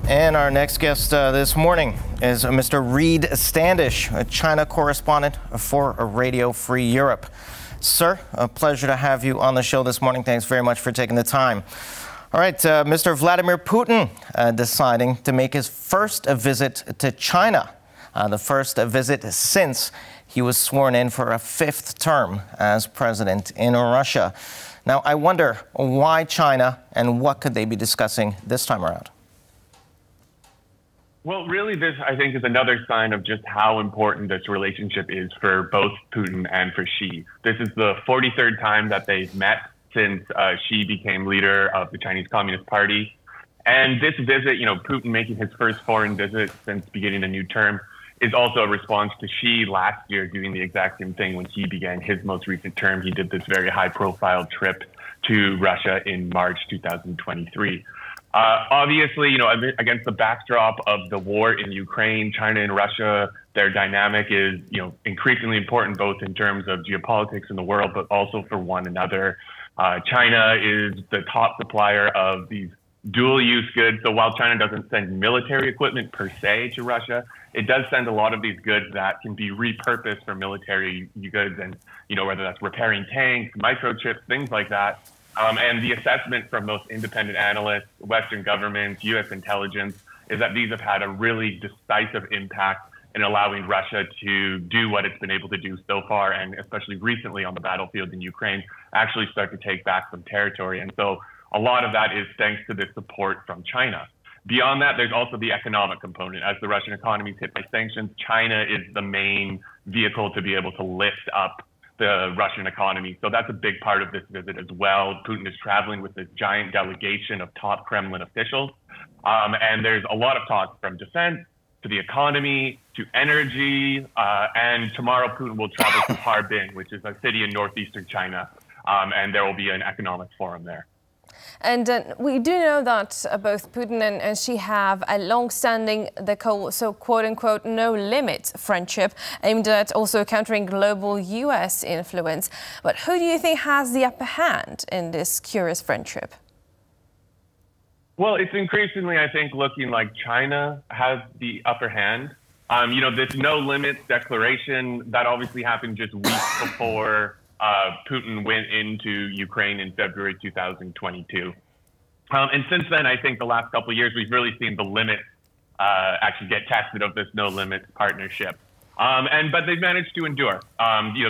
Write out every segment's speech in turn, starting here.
And our next guest this morning is Mr. Reid Standish, a China correspondent for Radio Free Europe. Sir, a pleasure to have you on the show this morning. Thanks very much for taking the time. All right, Mr. Vladimir Putin deciding to make his first visit to China, the first visit since he was sworn in for a fifth term as president in Russia. Now, I wonder why China and what could they be discussing this time around? Well, really, this, I think, is another sign of just how important this relationship is for both Putin and for Xi. This is the 43rd time that they've met since Xi became leader of the Chinese Communist Party. And this visit, Putin making his first foreign visit since beginning a new term, is also a response to Xi last year doing the exact same thing when he began his most recent term. He did this very high-profile trip to Russia in March 2023. Obviously, against the backdrop of the war in Ukraine, China and Russia, their dynamic is, increasingly important both in terms of geopolitics in the world, but also for one another. China is the top supplier of these dual-use goods. So while China doesn't send military equipment per se to Russia, it does send a lot of these goods that can be repurposed for military goods, and whether that's repairing tanks, microchips, things like that. And the assessment from most independent analysts, Western governments, U.S. intelligence, is that these have had a really decisive impact in allowing Russia to do what it's been able to do so far, and especially recently on the battlefield in Ukraine, actually start to take back some territory. And so a lot of that is thanks to this support from China. Beyond that, there's also the economic component. As the Russian economy is hit by sanctions, China is the main vehicle to be able to lift up the Russian economy. So that's a big part of this visit as well. Putin is traveling with this giant delegation of top Kremlin officials. And there's a lot of talk from defense to the economy to energy. And tomorrow Putin will travel to Harbin, which is a city in northeastern China. And there will be an economic forum there. And we do know that both Putin and Xi have a long-standing, so quote-unquote, no-limit friendship aimed at also countering global U.S. influence. But who do you think has the upper hand in this curious friendship? Well, it's increasingly, I think, looking like China has the upper hand. This no-limits declaration, that obviously happened just weeks before Putin went into Ukraine in February 2022. And since then, I think the last couple of years, we've really seen the limits actually get tested of this no-limits partnership. But they've managed to endure,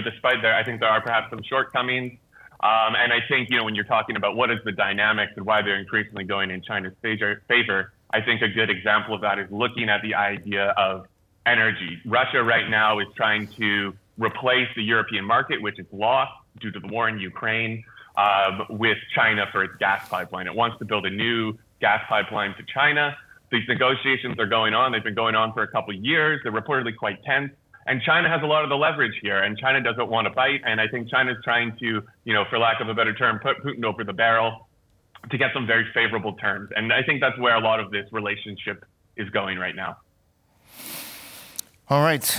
despite I think there are perhaps some shortcomings. And I think, when you're talking about what is the dynamics and why they're increasingly going in China's favor, I think a good example of that is looking at the idea of energy. Russia right now is trying to replace the European market, which it's lost due to the war in Ukraine, with China for its gas pipeline. It wants to build a new gas pipeline to China. These negotiations are going on. They've been going on for a couple of years. They're reportedly quite tense. And China has a lot of the leverage here, and China doesn't want to bite. And I think China's trying to, for lack of a better term, put Putin over the barrel to get some very favorable terms. And I think that's where a lot of this relationship is going right now. All right.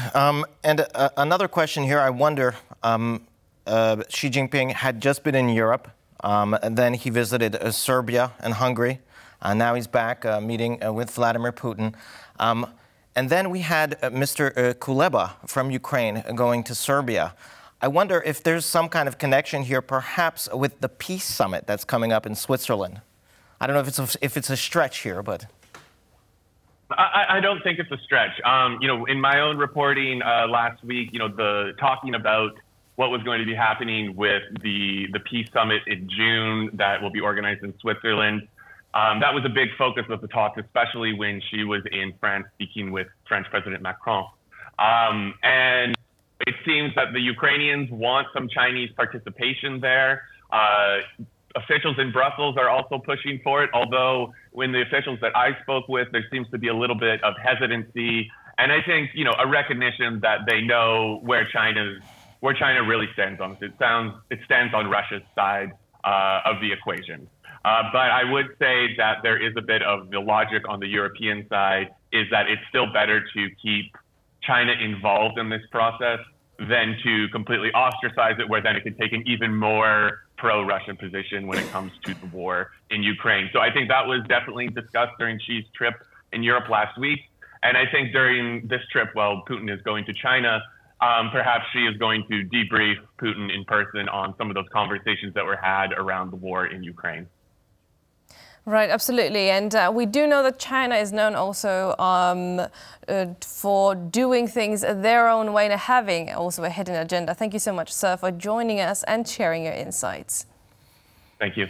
And another question here, I wonder, Xi Jinping had just been in Europe, and then he visited Serbia and Hungary, and now he's back meeting with Vladimir Putin. And then we had Mr. Kuleba from Ukraine going to Serbia. I wonder if there's some kind of connection here, perhaps with the peace summit that's coming up in Switzerland. I don't know if it's a stretch here, but... I don't think it's a stretch. In my own reporting last week, talking about what was going to be happening with the peace summit in June that will be organized in Switzerland, that was a big focus of the talk, especially when she was in France speaking with French President Macron. And it seems that the Ukrainians want some Chinese participation there. Officials in Brussels are also pushing for it, although when the officials that I spoke with, there seems to be a little bit of hesitancy. And I think, a recognition that they know where China really stands on this. It stands on Russia's side of the equation. But I would say that there is a bit of the logic on the European side is that it's still better to keep China involved in this process than to completely ostracize it, where then it can take an even more pro-Russian position when it comes to the war in Ukraine. So I think that was definitely discussed during Xi's trip in Europe last week. And I think during this trip, while Putin is going to China, perhaps she is going to debrief Putin in person on some of those conversations that were had around the war in Ukraine. Right, absolutely. And we do know that China is known also for doing things their own way and having also a hidden agenda. Thank you so much, sir, for joining us and sharing your insights. Thank you.